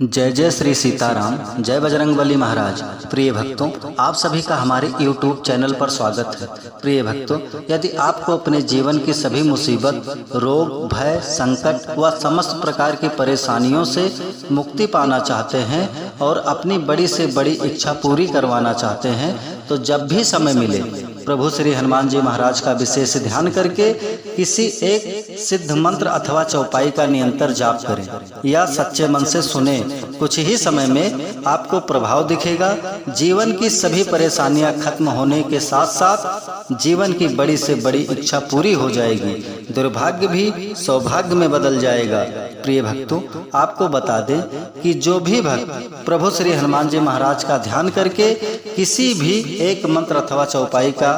जय जय श्री सीताराम, जय बजरंगबली महाराज। प्रिय भक्तों, आप सभी का हमारे YouTube चैनल पर स्वागत है। प्रिय भक्तों, यदि आपको अपने जीवन की सभी मुसीबत, रोग, भय, संकट व समस्त प्रकार की परेशानियों से मुक्ति पाना चाहते हैं और अपनी बड़ी से बड़ी इच्छा पूरी करवाना चाहते हैं, तो जब भी समय मिले प्रभु श्री हनुमान जी महाराज का विशेष ध्यान करके किसी एक सिद्ध मंत्र अथवा चौपाई का निरंतर जाप करें या सच्चे मन से सुने। कुछ ही समय में आपको प्रभाव दिखेगा। जीवन की सभी परेशानियां खत्म होने के साथ साथ जीवन की बड़ी से बड़ी इच्छा पूरी हो जाएगी। दुर्भाग्य भी सौभाग्य में बदल जाएगा। प्रिय भक्तों, आपको बता दें कि जो भी भक्त प्रभु श्री हनुमान जी महाराज का ध्यान करके किसी भी एक मंत्र अथवा चौपाई का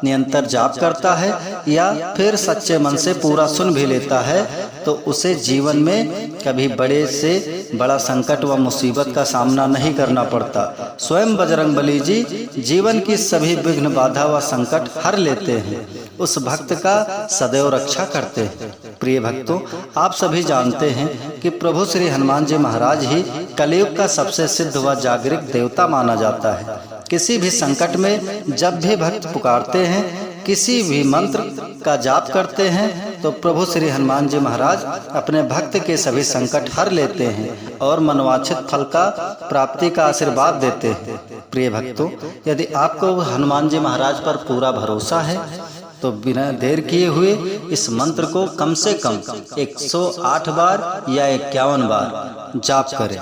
निरंतर जाप करता है या फिर सच्चे मन से पूरा सुन भी लेता है, तो उसे जीवन में कभी बड़े से बड़ा संकट व मुसीबत का सामना नहीं करना पड़ता। स्वयं बजरंगबली जी जीवन की सभी विघ्न, बाधा व संकट हर लेते हैं। उस भक्त का सदैव रक्षा करते हैं। प्रिय भक्तों, आप सभी जानते हैं कि प्रभु श्री हनुमान जी महाराज ही कलयुग का सबसे सिद्ध व जागृत देवता माना जाता है। किसी भी संकट में जब भी भक्त पुकारते हैं, किसी भी मंत्र का जाप करते हैं, तो प्रभु श्री हनुमान जी महाराज अपने भक्त के सभी संकट हर लेते हैं और मनवांछित फल का प्राप्ति का आशीर्वाद देते हैं। प्रिय भक्तों, यदि आपको हनुमान जी महाराज पर पूरा भरोसा है तो बिना देर किए हुए इस मंत्र को कम से कम 108 बार या 51 बार जाप करें।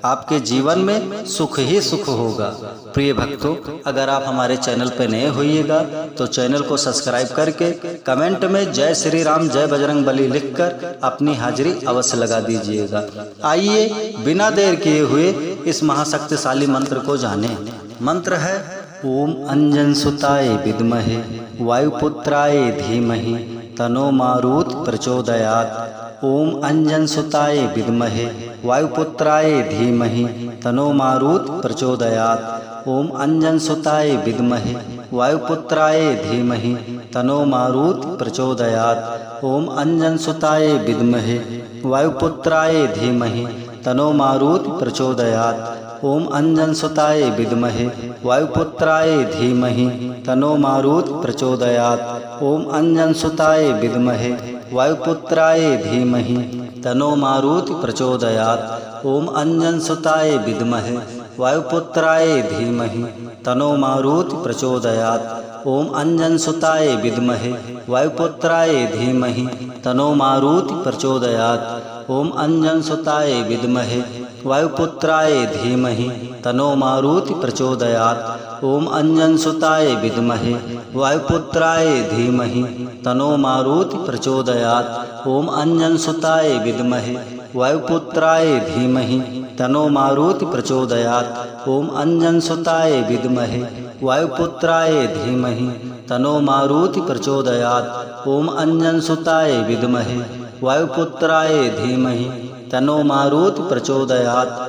आपके जीवन में सुख ही सुख होगा। प्रिय भक्तों, अगर आप हमारे चैनल पर नए होइएगा तो चैनल को सब्सक्राइब करके कमेंट में जय श्री राम, जय बजरंगबली लिखकर अपनी हाजिरी अवश्य लगा दीजिएगा। आइए बिना देर किए हुए इस महाशक्तिशाली मंत्र को जानें। मंत्र है ओम अंजन सुताय विद्महे वायुपुत्राय धीमहि तनो मारुत प्रचोदयात्। ओम अंजन सुताय विद्महे वायुपुत्राय धीमहि तनो मारुत प्रचोदयात्। ओम अंजन सुताय विद्महे वायुपुत्राय धीमहि तनो मारुत प्रचोदयात्। ओम अंजन सुताय विद्महे वायुपुत्राय धीमहि तनो मारुत प्रचोदयात्। ओम अंजन सुताय विद्महे वायुपुत्राय धीमहि तनो मारुत प्रचोदयात्। ओम अंजन सुताय विद्महे वायुपुत्राय धीमहि तनो मारुत प्रचोदयात्। ओम अंजन सुताय विद्महे वायुपुत्राय धीमहि तनो मारुत प्रचोदयात्। ओम अंजन सुताय विद्महे वायुपुत्राय धीमहि तनो मारुत प्रचोदयात्। ओम अंजन सुताय विद्महे वायुपुत्राय धीमहि तनो मारुत प्रचोदयात्। ओम अंजन सुताय विद्महे वायुपुत्राय धीमहि तनो मारुत प्रचोदयात्। ओम अंजन सुताय विद्महे वायुपुत्राय धीमहि तनो मारुत प्रचोदयात्। ओम अंजन सुताय विद्महे वायुपुत्राय धीमहि तनो मारुत प्रचोदयात्। ओम अंजन सुताय विद्महे वायुपुत्राय धीमहि तनो मारुत प्रचोदयात्।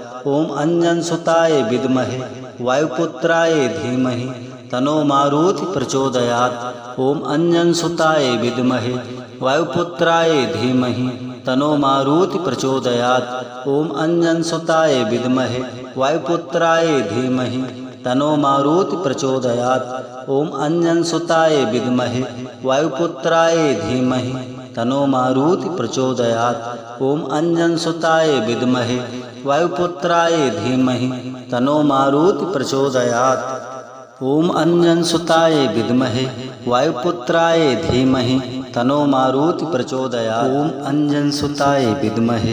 ओम अंजन सुताय विद्महे वायुपुत्राय धीमहि तनो मारुत प्रचोदयात्। ओम अंजन सुताय विद्महे वायुपुत्राय धीमहि तनो मारुत प्रचोदयात्। ओम अंजन सुताय विद्महे वायुपुत्राय धीमहि तनो मारुत प्रचोदयात्। ओम अंजन सुताय विद्महे वायुपुत्राय धीमहि तनो मारुत प्रचोदयात्। ओम अंजन सुताय विद्महे वायुपुत्राय धीमहि तनो मारुत प्रचोदयात्। ओम अंजन सुताय विद्महे वायुपुत्राय धीमहि तनो मारुत प्रचोदयात्। ओम अंजन सुताय विद्महे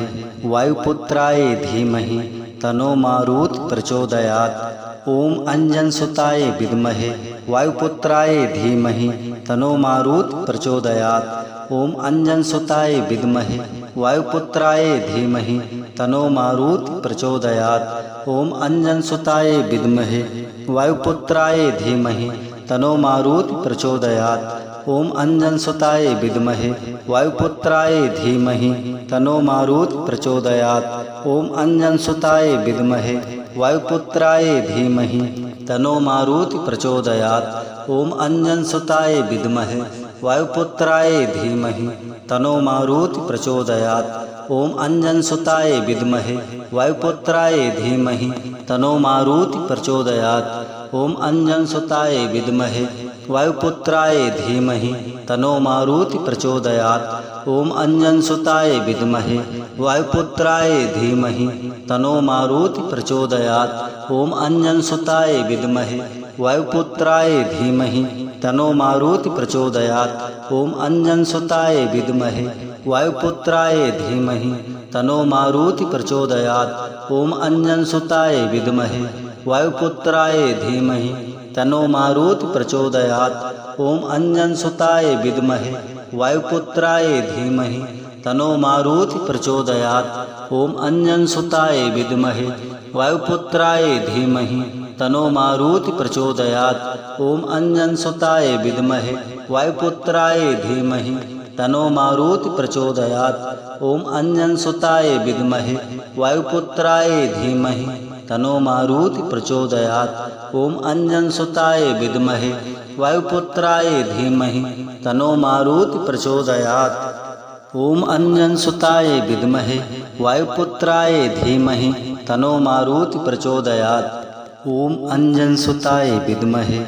वायुपुत्राय धीमहि तनो मारुत प्रचोदयात्। ओम अंजन सुताय विद्महे वायुपुत्राय धीमहि तनो मारुत प्रचोदयात्। ओम अंजन सुताय विद्महे वायुपुत्राय धीमहि तनो मारुत प्रचोदयात्। ओम अंजन सुताय विद्महे वायुपुत्राय धीमहि तनो मारुत प्रचोदयात्। ओम अंजन सुताय विद्महे वायुपुत्राय धीमहि तनो मारुत प्रचोदयात्। ओम अंजन सुताय विद्महे वायुपुत्राय धीमहि तनो मारुत प्रचोदयात्। ओम अंजन सुताय विद्महे वायुपुत्राय धीमहि तनो मारुत प्रचोदयात्। ओम अंजनसुताय विद्महे वायुपुत्राय धीमहि तन्नो मारुति प्रचोदयात्। ओम अंजनसुताय विद्महे वायुपुत्राय धीमहि तन्नो मारुति प्रचोदयात्। ओम अंजनसुताय विद्महे वायुपुत्राय धीमहि तन्नो मारुति प्रचोदयात्। ओम अंजनसुताय विद्महे वायुपुत्राय धीमहि तन्नो मारुति प्रचोदयात्। ओम अंजनसुताय विद्महे वायुपुत्राय धीमहि तन्नो मारुति प्रचोदयात्। ओम अंजनसुताय विद्महे वायुपुत्राय धीमहि तन्नो मारुति प्रचोदयात्। ओम अंजनसुताय विद्महे वायुपुत्राय धीमहि तन्नो मारुति प्रचोदयात्। ओम अंजनसुताय विद्महे वायुपुत्राय धीमहि तन्नो मारुति प्रचोदयात्। ओम अंजनसुताय विद्महे वायुपुत्राय धीमहि तन्नो मारुति प्रचोदयात्। ओम अंजनसुताय विद्महे वायुपुत्राय धीमहि तन्नो मारुति प्रचोदयात्। ओम अंजनसुताय विद्महे वायुपुत्राय धीमहि तन्नो मारुति प्रचोदयात्। ओम अंजनसुताय विद्महे वायुपुत्राय धीमहि तन्नो मारुति प्रचोदयात्। ओम अंजनसुताय विद्महे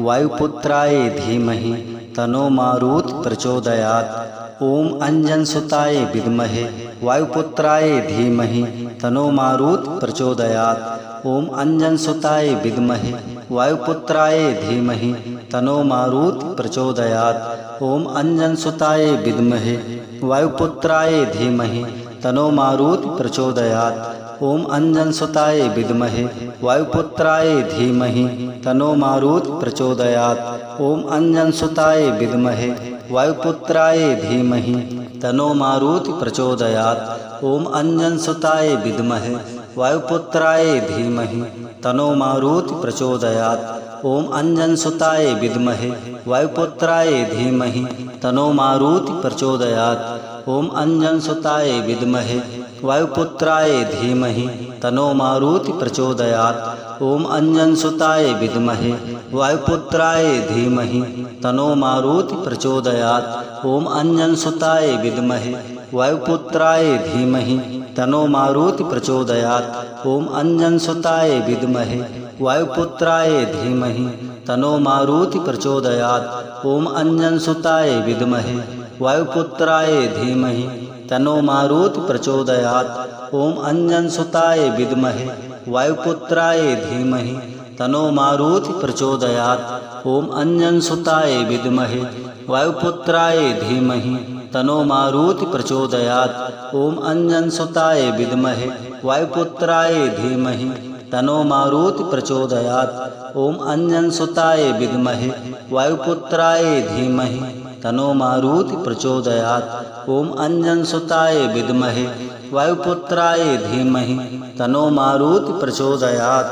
वायुपुत्राय धीमहि तन्नो मारुति प्रचोदयात्। ओम अंजनसुताय विद्महे वायुपुत्राय धीमहि तन्नो मारुति प्रचोदयात्। ओम अंजनसुताय विद्महे वायुपुत्राय धीमहि तन्नो मारुति प्रचोदयात्। ओम अंजनसुताय विद्महे वायुपुत्राय धीमहि तन्नो मारुति प्रचोदयात्। ओम अंजनसुताय विद्महे वायुपुत्राय धीमहि तन्नो मारुति प्रचोदयात्। ओम अंजनसुताय विद्महे वायुपुत्राय धीमहि तन्नो मारुति प्रचोदयात्। ओम अंजनसुताय विद्महे वायुपुत्राय धीमहि तन्नो मारुति प्रचोदयात्। ओम अंजनसुताय विद्महे वायुपुत्राय धीमहि तन्नो मारुति प्रचोदयात्। ओम अंजनसुताय विद्महे वायुपुत्राय धीमहि तन्नो मारुति प्रचोदयात्। ओम अंजनसुताय विद्महे वायुपुत्राय धीमहि तन्नो मारुति प्रचोदयात्। ओम अंजनसुताय विद्महे वायुपुत्राय धीमहि तन्नो मारुति प्रचोदयात्। ओम अंजनसुताय विद्महे वायुपुत्राय धीमहि तन्नो मारुति प्रचोदयात्। ओम अंजनसुताय विद्महे वायुपुत्राय धीमहि तन्नो मारुति प्रचोदयात्। ओम अंजनसुताय विद्महे वायुपुत्राय धीमहि तन्नो मारुति प्रचोदयात्। ओम अंजनसुताय विद्महे वायुपुत्राय धीमहि तन्नो मारुति प्रचोदयात्। ओम अंजनसुताय विद्महे वायुपुत्राय धीमहि तन्नो मारुति प्रचोदयात्। ओम अंजनसुताय विद्महे वायुपुत्राय धीमहि तन्नो मारुति प्रचोदयात्। ओम अंजनसुताय विद्महे वायुपुत्राय धीमहि तन्नो मारुति प्रचोदयात्।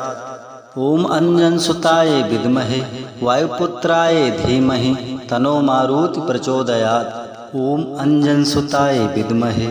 ओम अंजनसुताय विद्महे वायुपुत्राय धीमहि तन्नो मारुति प्रचोदयात्। ओम अंजनसुताय विद्महे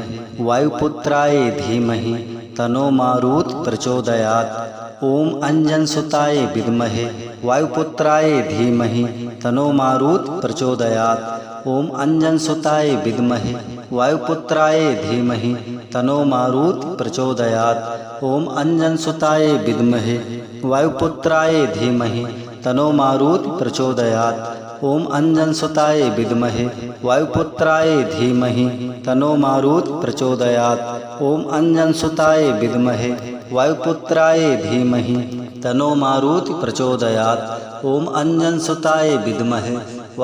वायुपुत्राय धीमहि तन्नो मारुति प्रचोदयात्। ओम अंजनसुताय विद्महे वायुपुत्राय धीमहि तन्नो मारुति प्रचोदयात्। ओम अंजनसुताय विद्महे वायुपुत्राय धीमहि तन्नो मारुति प्रचोदयात्। ओम अंजनसुताय विद्महे वायुपुत्राय धीमहि तन्नो मारुति प्रचोदयात्। ओम अंजनसुताय विद्महे वायुपुत्राय धीमहि तन्नो मारुति प्रचोदयात्। ओम अंजनसुताय विद्महे वायुपुत्राय धीमहि तन्नो मारुति प्रचोदयात्। ओम अंजनसुताय विद्महे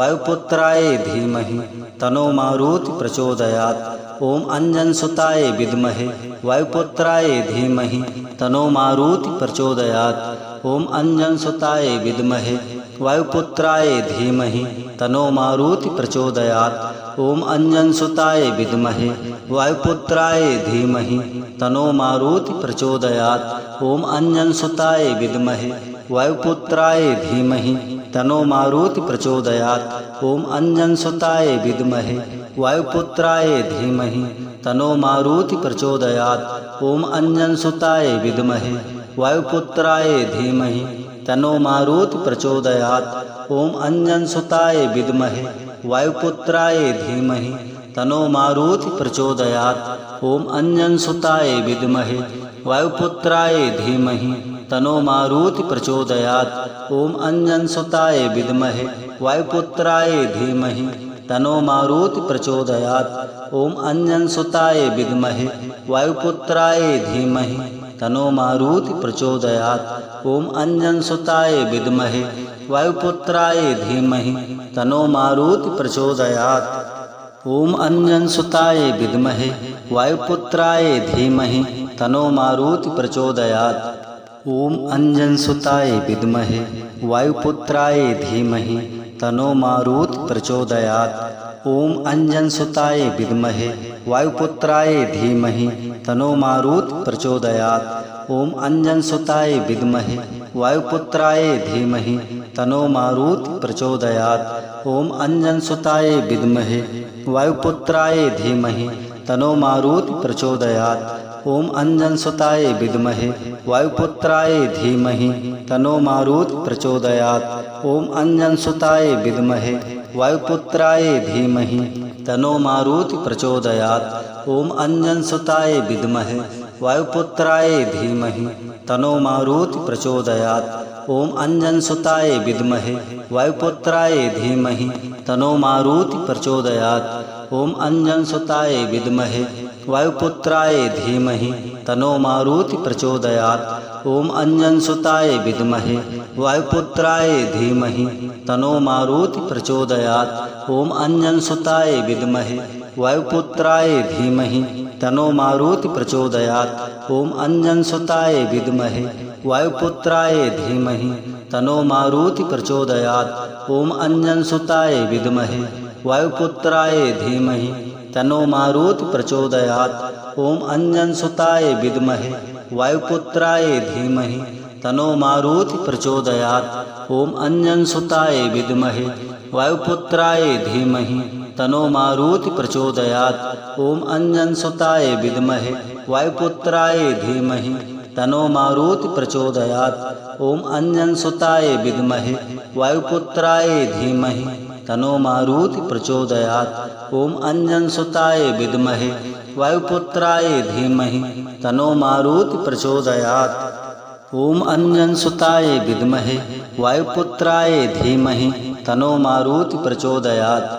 वायुपुत्राय धीमहि तन्नो मारुति प्रचोदयात्। ओम अंजनसुताय विद्महे वायुपुत्राय धीमहि तन्नो मारुति प्रचोदयात्। ओम अंजनसुताय विद्महे वायुपुत्राय धीमहि तन्नो मारुति प्रचोदयात्। ओम अंजनसुताय विद्महे वायुपुत्राय धीमहि तन्नो मारुति प्रचोदयात्। ओम अंजनसुताय विद्महे वायुपुत्राय धीमहि तन्नो मारुति प्रचोदयात्। ओम अंजनसुताय विद्महे वायुपुत्राय धीमहि तन्नो मारुति प्रचोदयात्। ओम अंजनसुताय विद्महे वायुपुत्राय धीमहि तन्नो मारुति प्रचोदयात्। ओम अंजनसुताय विद्महे वायुपुत्राय धीमहि तन्नो मारुति प्रचोदयात्। ओम अंजनसुताय विद्महे वायुपुत्राय धीमहि तनो मारुति प्रचोदयात्। ओम अंजनसुताय विद्महे वायुपुत्राय धीमहि तनो मारुति प्रचोदयात्। ओम अंजनसुताय विद्महे वायुपुत्राय धीमहि तनो मारुति प्रचोदयात्। ओम अंजनसुताय विद्महे वायुपुत्राय धीमहि तनो मारुति प्रचोदयात्। ओम अंजनसुताय विद्महे वायुपुत्राय धीमहि तनो मारुति प्रचोदयात्। ओम अंजनसुताय विद्महे वायुपुत्राय धीमहि तनो मारुति प्रचोदयात्। ओम अंजनसुताय विद्महे वायुपुत्राय धीमहि तनो मारुति प्रचोदयात्। ओम अंजनसुताय विद्महे वायुपुत्राय धीमहि तनो मारुति प्रचोदयात्। ओम अंजनसुताय विद्महे वायुपुत्राय धीमहि तनो मारुति प्रचोदयात्। ओम अंजनसुताय विद्महे वायुपुत्राय धीमहि तनो मारुति प्रचोदयात्। ओम अंजनसुताय विद्महे वायुपुत्राय धीमहि तनो मारुति प्रचोदयात्। ओम अंजनसुताय विद्महे वायुपुत्राय धीमहि तनो मारुति प्रचोदयात्। ओम अंजनसुताय विद्महे वायुपुत्राय धीमहि तनो मारुति प्रचोदयात्। ओम अंजनसुताय विद्महे वायुपुत्राय धीमहि तनो मारुति प्रचोदयात्। ओम अंजनसुताय विद्महे वायुपुत्राय धीमहि तनो मारुति प्रचोदयात्। ओम अंजनसुताय विद्महे वायुपुत्राय धीमहि तनो मारुति प्रचोदयात्। ओम अंजनसुताय विद्महे वायुपुत्राय धीमहि तनो मारुति प्रचोदयात्। ओम अंजनसुताय विद्महे वायुपुत्राय धीमहि तनो मारुति प्रचोदयात्। ओम अंजनसुताय विद्महे वायुपुत्राय धीमहि तनो मारुति प्रचोदयात्। ओम अंजनसुताय विद्महे वायुपुत्राय धीमहि तनो मारुति प्रचोदयात्। ओम अंजनसुताय विद्महे वायुपुत्राय धीमहि तनो मारुति प्रचोदयात्। ओम अंजनसुताय विद्महे वायुपुत्राय धीमहि तनो मारुति प्रचोदयात्। ओम अंजनसुताय विद्महे वायुपुत्राय धीमहि तनो मारुति प्रचोदयात्। ओम अंजनसुताय विद्महे वायुपुत्राय धीमहि तनो मारुति प्रचोदयात्।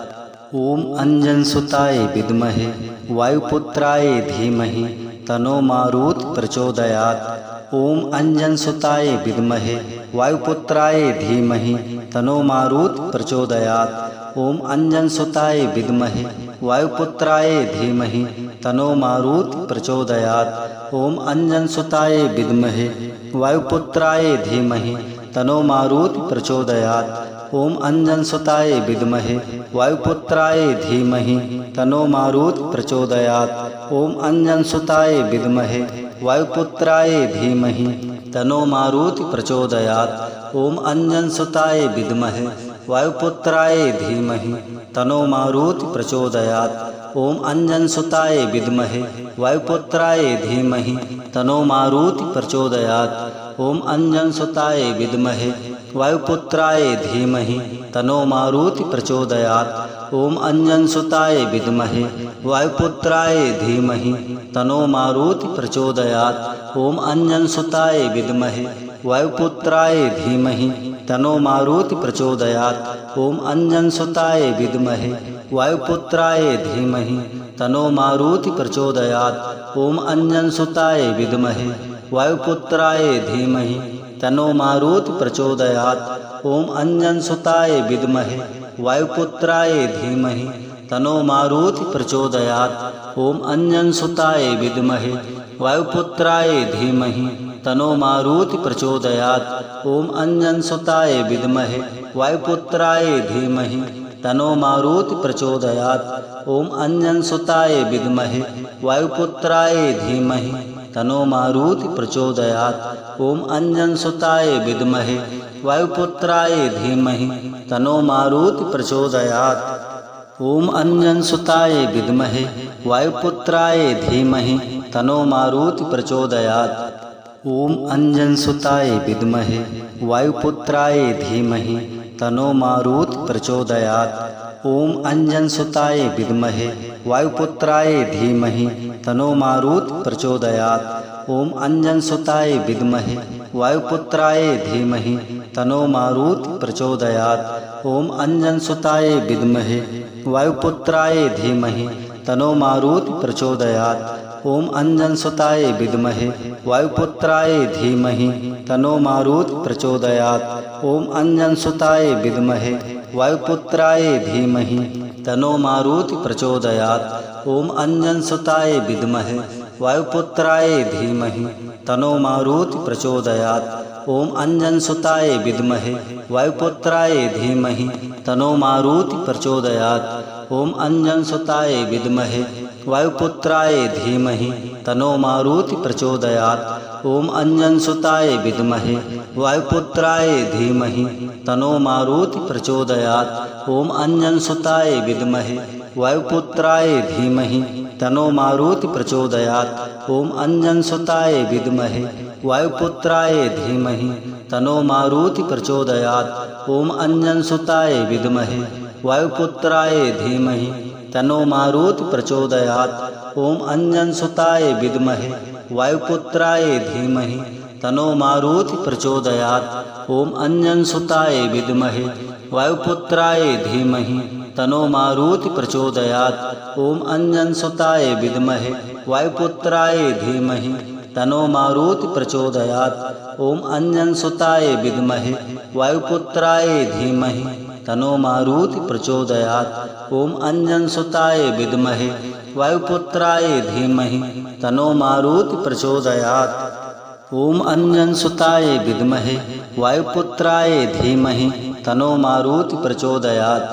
ओम अंजनसुताय विद्महे वायुपुत्राय धीमहि तनो मारुति प्रचोदयात्। ओम अंजनसुताय विद्महे वायुपुत्राय धीमहि तनो मारुति प्रचोदयात्। ओम अंजनसुताय विद्महे वायुपुत्राय धीमहि तनो मारुति प्रचोदयात्। ओम अंजनसुताय विद्महे वायुपुत्राय धीमहि तनो मारुति प्रचोदयात्। ओम अंजनसुताय विद्महे वायुपुत्राय धीमहि तनो मारुति प्रचोदयात्। ओम अंजनसुताय विद्महे वायुपुत्राय धीमहि तनो मारुति प्रचोदयात्। ओम अंजनसुताय विद्महे वायुपुत्राय धीमहि तनो मारुति प्रचोदयात्। ओम अंजनसुताय विद्महे वायुपुत्राय धीमहि तनो मारुति प्रचोदयात्। ओम अंजनसुताय विद्महे वायुपुत्राय धीमहि तनो मारुति प्रचोदयात्। ओम अंजनसुताय विद्महे वायुपुत्राय धीमहि तनो मारुति प्रचोदयात्। ओम अंजनसुताय विद्महे वायुपुत्राय धीमहि तनो मारुति प्रचोदयात्। ओम अंजनसुताय विद्महे वायुपुत्राय धीमहि तनो मारुति प्रचोदयात्। ओम अंजनसुताय विद्महे वायुपुत्राय धीमहि तनो मारुति प्रचोदयात्। ओम अंजनसुताय विद्महे वायुपुत्राय धीमहि तनो मारुति प्रचोदयात्। ओम अंजनसुताय विद्महे वायुपुत्राय धीमहि तनो मारुति प्रचोदयात्। ओम अंजनसुताय विद्महे वायुपुत्राय धीमहि तनो मारुति प्रचोदयात्। ओम अंजनसुताय विद्महे वायुपुत्राय धीमहि तनो मारुति प्रचोदयात्। ओम अंजनसुताय विद्महे वायुपुत्राय धीमहि तनो मारुति प्रचोदयात्। ओम अंजनसुताय विद्महे वायुपुत्राय धीमहि तनो मारुति प्रचोदयात्। ओम अंजनसुताय विद्महे वायुपुत्राय धीमहि तनो मारुति प्रचोदयात्। ओम अंजनसुताय विद्महे वायुपुत्राय धीमहि तन्नो मारुति प्रचोदयात्। ओम अंजनसुताय विद्महे वायुपुत्राय धीमहि तन्नो मारुति प्रचोदयात्। ओम अंजनसुताय विद्महे वायुपुत्राय धीमहि तन्नो मारुति प्रचोदयात्। ओम अंजनसुताय विद्महे वायुपुत्राय धीमहि तन्नो मारुति प्रचोदयात्। ओम अंजनसुताय विद्महे वायुपुत्राय धीमहि तन्नो मारुति प्रचोदयात्। ओम अंजनसुताय विद्महे वायुपुत्राय धीमहि तन्नो मारुति प्रचोदयात्। ओम अंजनसुताय विद्महे वायुपुत्राय धीमहि तन्नो मारुति प्रचोदयात्। ओम अंजनसुताय विद्महे वायुपुत्राय धीमहि तन्नो मारुति प्रचोदयात्। ओम अंजनसुताय विद्महे वायुपुत्राय धीमहि तन्नो मारुति प्रचोदयात्। ओम अंजनसुताय विद्महे वायुपुत्राय धीमहि तन्नो मारुति प्रचोदयात्। ओम अंजनसुताय विद्महे वायुपुत्राय धीमहि तन्नो मारुति प्रचोदयात्। ओम अंजनसुताय विद्महे वायुपुत्राय धीमहि तन्नो मारुति प्रचोदयात्। ओम अंजनसुताय विद्महे वायुपुत्राय धीमहि तन्नो मारुति प्रचोदयात्। ओम अंजनसुताय विद्महे वायुपुत्राय धीमहि तन्नो मारुति प्रचोदयात्। ओम अंजनसुताय विद्महे वायुपुत्राय धीमहि तन्नो मारुति प्रचोदयात्। ओम अंजनसुताय विद्महे वायुपुत्राय धीमहि तन्नो मारुति प्रचोदयात्। ओम अंजनसुताय विद्महे वायुपुत्राय धीमहि तन्नो मारुति प्रचोदयात्। ओम अंजनसुताय विद्महे वायुपुत्राय धीमहि तन्नो मारुति प्रचोदयात्।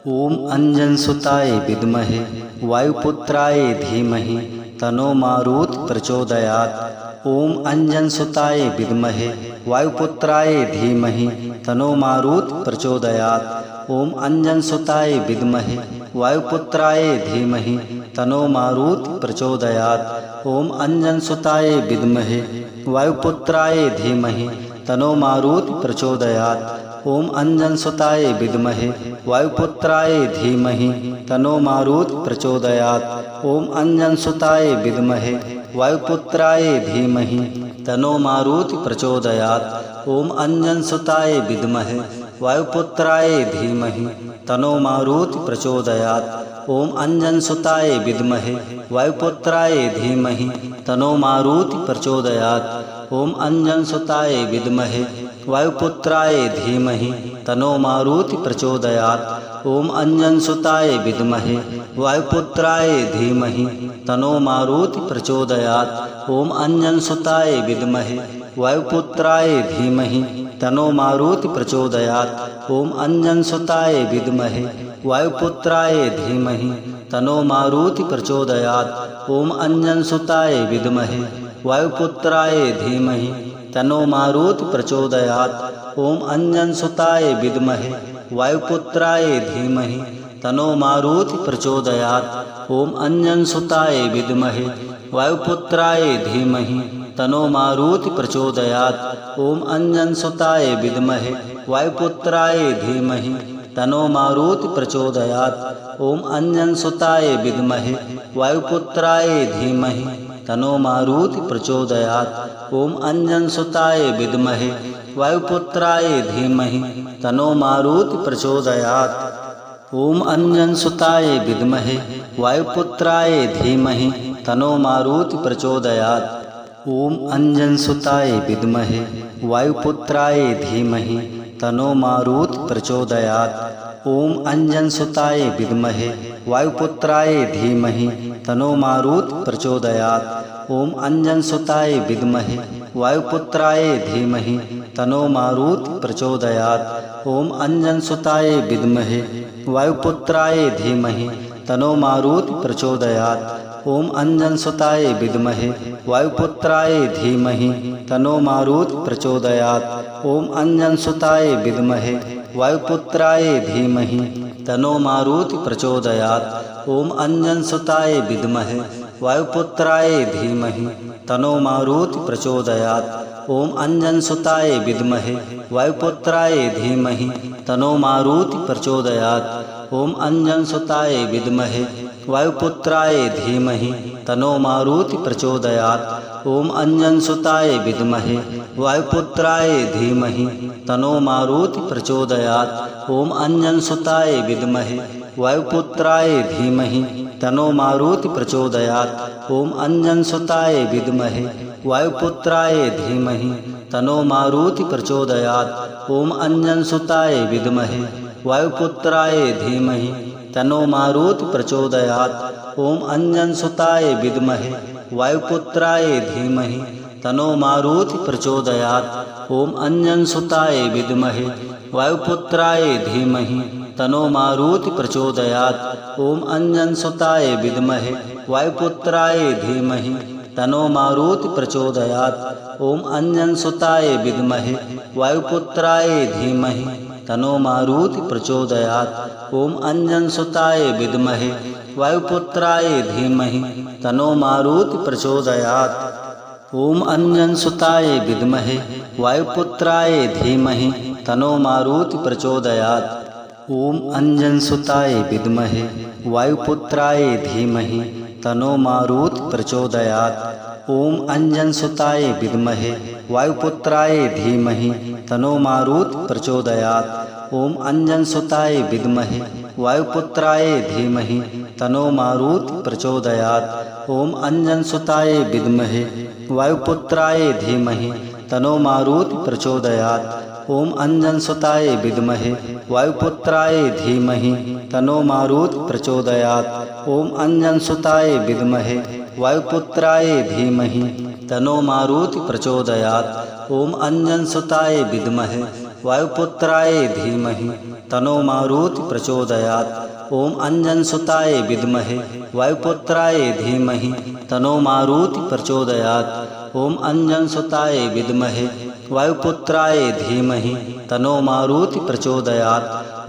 ओम अंजनसुताय विद्महे वायुपुत्राय धीमहि तन्नो मारुति प्रचोदयात्। ओम अंजनसुताय विद्महे वायुपुत्राय धीमहि तन्नो मारुति प्रचोदयात्। ओम अंजनसुताय विद्महे वायुपुत्राय धीमहि तन्नो मारुति प्रचोदयात्। ओम अंजनसुताय विद्महे वायुपुत्राय धीमहि तन्नो मारुति प्रचोदयात्। ओम अंजनसुताय विद्महे वायुपुत्राय धीमहि तन्नो मारुति प्रचोदयात्। ओम अंजनसुताय विद्महे वायुपुत्राय धीमहि तन्नो मारुति प्रचोदयात्। ओम अंजनसुताय विद्महे वायुपुत्राय धीमहि तन्नो मारुति प्रचोदयात्। ओम अंजनसुताय विद्महे वायुपुत्राय धीमहि तन्नो मारुति प्रचोदयात्। ओम अंजनसुताय विद्महे वायुपुत्राय धीमहि तन्नो मारुति प्रचोदयात्। ओम अंजनसुताय विद्महे वायुपुत्राय धीमहि तन्नो मारुति प्रचोदयात्। ओम अंजनसुताय विद्महे वायुपुत्राय धीमहि तन्नो मारुति प्रचोदयात्। ओम अंजनसुताय विद्महे वायुपुत्राय धीमहि तन्नो मारुति प्रचोदयात्। ओम अंजनसुताय विद्महे वायुपुत्राय धीमहि तन्नो मारुति प्रचोदयात्। ओम अंजनसुताय विद्महे वायुपुत्राय धीमहि तन्नो मारुति प्रचोदयात्। ओम अंजनसुताय विद्महे वायुपुत्राय धीमहि तन्नो मारुति प्रचोदयात्। ओम अंजनसुताय विद्महे वायुपुत्राय धीमहि तन्नो मारुति प्रचोदयात्। ओम अंजनसुताय विद्महे वायुपुत्राय धीमहि तन्नो मारुति प्रचोदयात्। ओम अंजनसुताय विद्महे वायुपुत्राय धीमहि तन्नो मारुति प्रचोदयात्। ओम अंजनसुताय विद्महे वायुपुत्राय धीमहि तन्नो मारुति प्रचोदयात्। ओम अंजनसुताय विद्महे वायुपुत्राय धीमहि तन्नो मारुति प्रचोदयात्। ओम अंजनसुताय विद्महे वायुपुत्राय धीमहि तन्नो मारुति प्रचोदयात्। ओम अंजनसुताय विद्महे वायुपुत्राय धीमहि तन्नो मारुति प्रचोदयात्। ओम अंजनसुताय विद्महे वायुपुत्राय धीमहि तन्नो मारुति प्रचोदयात्। ओम अंजनसुताय विद्महे वायुपुत्राय धीमहि तन्नो मारुति प्रचोदयात्। ओम अंजनसुताय विद्महे वायुपुत्राय धीमहि तन्नो मारुति प्रचोदयात्। ओम अंजनसुताय विद्महे वायुपुत्राय धीमहि तन्नो मारुति प्रचोदयात्। ओम अंजनसुताय विद्महे वायुपुत्राय धीमहि तन्नो मारुति प्रचोदयात्। ओम अंजनसुताय विद्महे वायुपुत्राय धीमहि तनो मारुति प्रचोदयात्। ओम अंजनसुताय विद्महे वायुपुत्राय धीमहि तनो मारुति प्रचोदयात्। ओम अंजनसुताय विद्महे वायुपुत्राय धीमहि तनो मारुति प्रचोदयात्। ओम अंजनसुताय विद्महे वायुपुत्राय धीमहि तनो मारुति प्रचोदयात्। ओम अंजनसुताय विद्महे वायुपुत्राय धीमहि तनो मारुति प्रचोदयात्। ओम अंजनसुताय विद्महे वायुपुत्राय धीमहि तनो मारुति प्रचोदयात्। ओम अंजनसुताय विद्महे वायुपुत्राय धीमहि तनो मारुति प्रचोदयात्। ओम अंजनसुताय विद्महे वायुपुत्राय धीमहि तनो मारुति प्रचोदयात्। ओम अंजनसुताय विद्महे वायुपुत्राय धीमहि तनो मारुति प्रचोदयात्। ओम अंजनसुताय विद्महे वायुपुत्राय धीमहि तनो मारुति प्रचोदयात्। ओम अंजनसुताय विद्महे वायुपुत्राय धीमहि तनो मारुति प्रचोदयात्। ओम अंजनसुताय विद्महे वायुपुत्राय धीमहि तनो मारुति प्रचोदयात्। ओम अंजनसुताय विद्महे वायुपुत्राय धीमहि तनो मारुति प्रचोदयात्। ओम अंजनसुताय विद्महे वायुपुत्राय धीमहि तनो मारुति प्रचोदयात्। ओम अंजनसुताय विद्महे वायुपुत्राय धीमहि तनो मारुति प्रचोदयात्। ओम अंजनसुताय विद्महे वायुपुत्राय धीमहि तनो मारुति प्रचोदयात्। ओम अंजनसुताय विद्महे वायुपुत्राय धीमहि तनो मारुति प्रचोदयात्। ओम अंजनसुताय विद्महे वायुपुत्राय धीमहि तनो मारुति प्रचोदयात्। ओम अंजनसुताय विद्महे वायुपुत्राय धीमहि तनो मारुति प्रचोदयात्। ओम अंजनसुताय विद्महे वायुपुत्राय धीमहि तनो मारुति प्रचोदयात्।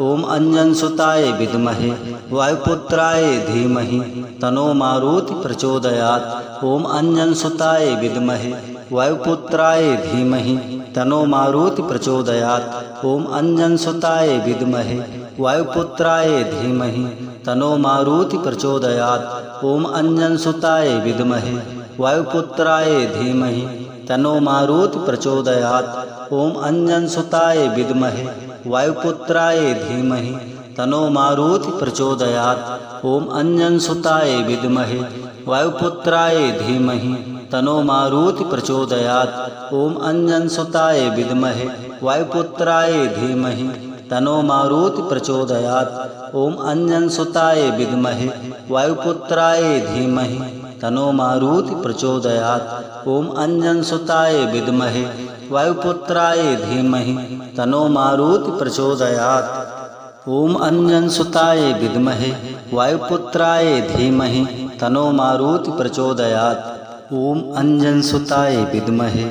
ओम अंजनसुताय विद्महे वायुपुत्राय धीमहि तनो मारुति प्रचोदयात्। ओम अंजनसुताय विद्महे वायुपुत्राय धीमहि तनो मारुति प्रचोदयात्। ओम अंजनसुताय विद्महे वायुपुत्राय धीमहि तनो मारुति प्रचोदयात्। ओम अंजनसुताय विद्महे वायुपुत्राय धीमहि तनो मारुति प्रचोदयात्। ओम अंजनसुताय विद्महे वायुपुत्राय धीमहि तनो मारुति प्रचोदयात्। ओम अंजनसुताय विद्महे वायुपुत्राय धीमहि तनो मारुति प्रचोदयात्। ओम अंजनसुताय विद्महे वायुपुत्राय धीमहि तनो मारुति प्रचोदयात्। ओम अंजनसुताय विद्महे वायुपुत्राय धीमहि तनो मारुति प्रचोदयात्। ओम अंजनसुताय विद्महे वायुपुत्राय धीमहि तनो मारुति प्रचोदयात्। ओम अंजनसुताय विद्महे वायुपुत्राय धीमहि तनो मारुति प्रचोदयात्। ओम अंजनसुताय विद्महे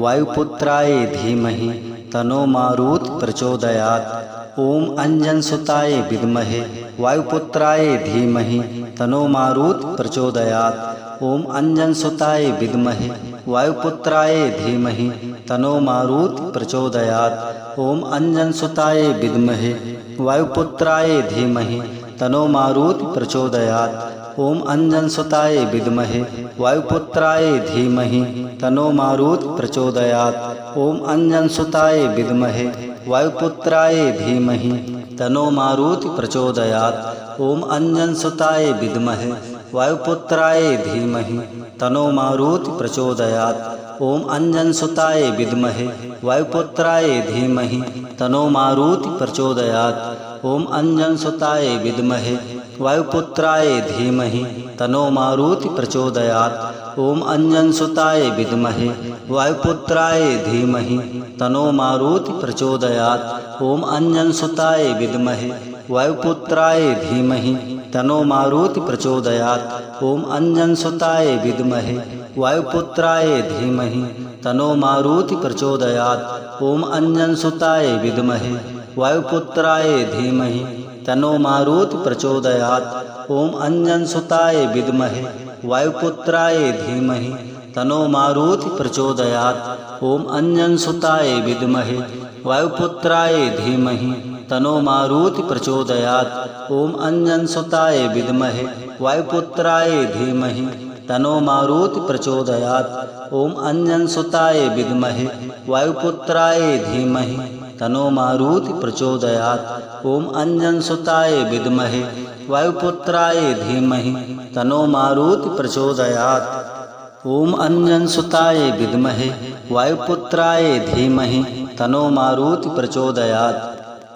वायुपुत्राय धीमहि तनो मारुति प्रचोदयात्। ओम अंजनसुताय विद्महे वायुपुत्राय धीमहि तनो मारुति प्रचोदयात्। ओम अंजनसुताय विद्महे वायुपुत्राय धीमहि तनो मारुति प्रचोदयात्। ओम अंजनसुताय विद्महे वायुपुत्राय धीमहि तनो मारुति प्रचोदयात्। ओम अंजनसुताय विद्महे वायुपुत्राय धीमहि तनो मारुति प्रचोदयात्। ओम अंजनसुताय विद्महे वायुपुत्राय धीमहि तनो मारुति प्रचोदयात्। ओम अंजनसुताय विद्महे वायुपुत्राय धीमहि तनो मारुति प्रचोदयात्। ओम अंजनसुताय विद्महे वायुपुत्राय धीमहि तनो मारुति प्रचोदयात्। ओम अंजनसुताय विद्महे वायुपुत्राय धीमहि तनो मारुति प्रचोदयात्। ओम अंजनसुताय विद्महे वायुपुत्राय धीमहि तनो मारुति प्रचोदयात्। ओम अंजनसुताय विद्महे वायुपुत्राय धीमहि तनो मारुति प्रचोदयात्। ओम अंजनसुताय विद्महे वायुपुत्राय धीमहि तनो मारुति प्रचोदयात्। ओम अंजनसुताय विद्महे वायुपुत्राय धीमहि तनो मारुति प्रचोदयात्। ओम अंजनसुताय विद्महे वायुपुत्राय धीमहि तनो मारुति प्रचोदयात्। ओम अंजनसुताय विद्महे वायुपुत्राय धीमहि तनो मारुति प्रचोदयात्। ओम अंजनसुताय विद्महे वायुपुत्राय धीमहि तनो मारुति प्रचोदयात्। ओम अंजनसुताय विद्महे वायुपुत्राय धीमहि तनो मारुति प्रचोदयात्। ओम अंजनसुताय विद्महे वायुपुत्राय धीमहि तनो मारुति प्रचोदयात्। ओम अंजनसुताय विद्महे वायुपुत्राय धीमहि तनो मारुति प्रचोदयात्।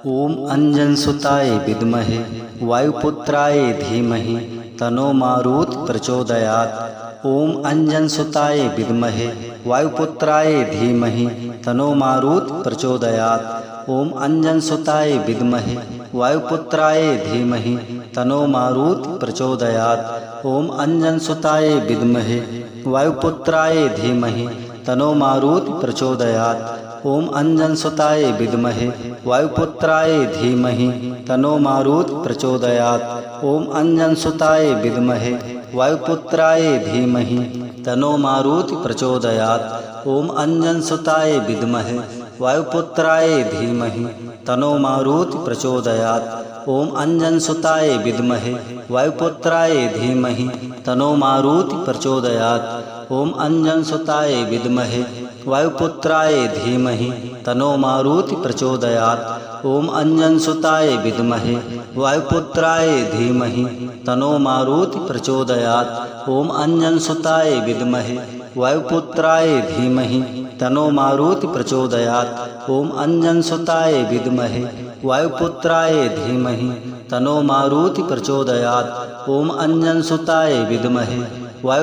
ओम अंजनसुताय विद्महे वायुपुत्राय धीमहि तनो मारुति प्रचोदयात्। ओम अंजनसुताय विद्महे वायुपुत्राय धीमहि तनो मारुति प्रचोदयात्। ओम अंजनसुताय विद्महे वायुपुत्राय धीमहि तनो मारुति प्रचोदयात्। ओम अंजनसुताय विद्महे वायुपुत्राय धीमहि तनो मारुति प्रचोदयात्। ओम अंजनसुताय विद्महे वायुपुत्राय धीमहि तनो मारुति प्रचोदयात्। ओम अंजनसुताय विद्महे वायुपुत्राय धीमहि तनो मारुति प्रचोदयात्। ओम अंजनसुताय विद्महे वायुपुत्राय धीमहि तनो मारुति प्रचोदयात्। ओम अंजनसुताय विद्महे वायुपुत्राय धीमहि तनो मारुति प्रचोदयात्। ओम अंजनसुताय विद्महे वायुपुत्राय धीमहि तनो मारुति प्रचोदयात्। ओम अंजनसुताय विद्महे वायुपुत्राय धीमहि तनो मारुति प्रचोदयात्। ओम अंजनसुताय विद्महे वायुपुत्राय धीमहि तनो मारुति प्रचोदयात्। ओम अंजनसुताय विद्महे वायुपुत्राय धीमहि तनो मारुति प्रचोदयात्। ओम अंजनसुताय विद्महे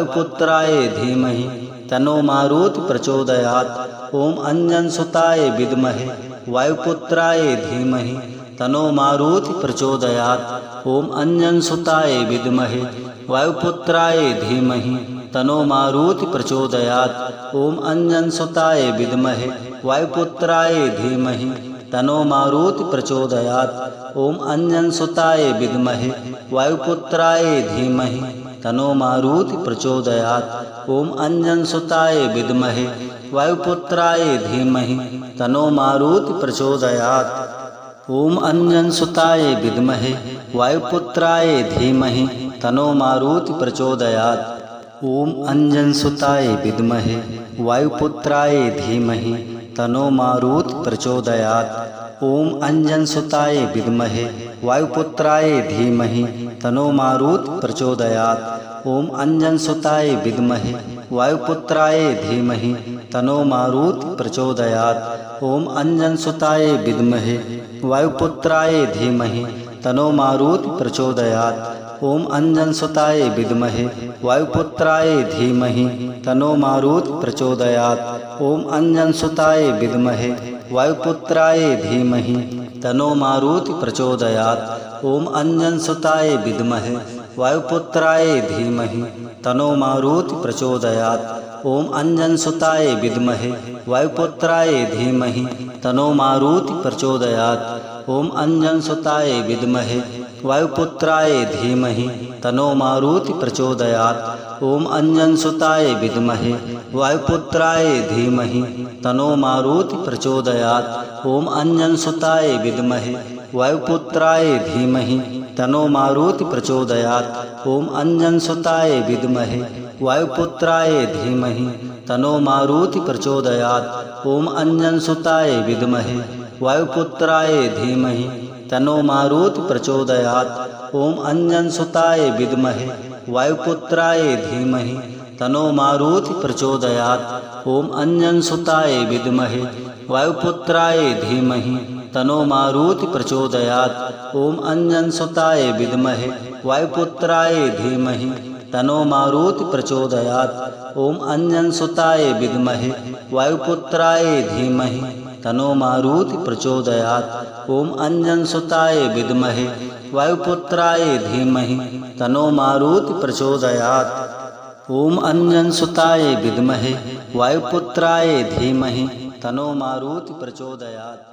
वायुपुत्राय धीमहि तनो मारुति प्रचोदयात्। ओम अंजनसुताय विद्महे वायुपुत्राय धीमहि तनो मारुति प्रचोदयात्। ओम अंजनसुताय विद्महे वायुपुत्राय धीमहि तनो मारुति प्रचोदयात्। ओम अंजनसुताय विद्महे वायुपुत्राय धीमहि तनो मारुति प्रचोदयात्। ओम अंजनसुताय विद्महे वायुपुत्राय धीमहि तनो मारुति प्रचोदयात्। ओम अंजनसुताय विद्महे वायुपुत्राय धीमहि तनो मारुति प्रचोदयात्। ओम अंजनसुताय विद्महे वायुपुत्राय धीमहि तनो मारुति प्रचोदयात्। ओम अंजनसुताय विद्महे वायुपुत्राय धीमहि तनो मारुति प्रचोदयात्। ओम अंजनसुताय विद्महे वायुपुत्राय धीमहि तनो मारुति प्रचोदयात्। ओम अंजनसुताय विद्महे वायुपुत्राय धीमहि तनो मारुति प्रचोदयात्। ओम अंजनसुताय विद्महे वायुपुत्राय धीमहि तनो मारुति प्रचोदयात्। ओम अंजनसुताय विद्महे वायुपुत्राय धीमहि तनो मारुति प्रचोदयात्। ओम अंजनसुताय विद्महे वायुपुत्राय धीमहि तनो मारुति प्रचोदयात्। ओम अंजनसुताय विद्महे वायुपुत्राय धीमहि तनो मारुति प्रचोदयात्। ओम अंजनसुताय विद्महे वायुपुत्राय धीमहि तनो मारुति प्रचोदयात्। ओम अंजनसुताय विद्महे वायुपुत्राय धीमहि तनो मारुति प्रचोदयात्। ओम अंजनसुताय विद्महे वायुपुत्राय धीमहि तनो मारुति प्रचोदयात्। ओम अंजनसुताय विद्महे वायुपुत्राय धीमहि तनो मारुति प्रचोदयात्। ओम अंजनसुताय विद्महे वायुपुत्राय धीमहि तनो मारुति प्रचोदयात्। ओम अंजनसुताय विद्महे वायुपुत्राय धीमहि तनो मारुति प्रचोदयात्। ओम अंजनसुताय विद्महे वायुपुत्राय धीमहि तनो मारुति प्रचोदयात्। ओम अंजनसुताय विद्महे वायुपुत्राय धीमहि तनो मारुति प्रचोदयात्। ओम अंजनसुताय विद्महे वायुपुत्राय धीमहि तनो मारुति प्रचोदयात्। ओम अंजनसुताय विद्महे वायुपुत्राय धीमहि तनो मारुति प्रचोदयात्। ओम अंजनसुताय विद्महे वायुपुत्राय धीमहि तनो मारुति प्रचोदयात्। ओम अंजनसुताय विद्महे वायुपुत्राय धीमहि तनो मारुति प्रचोदयात्।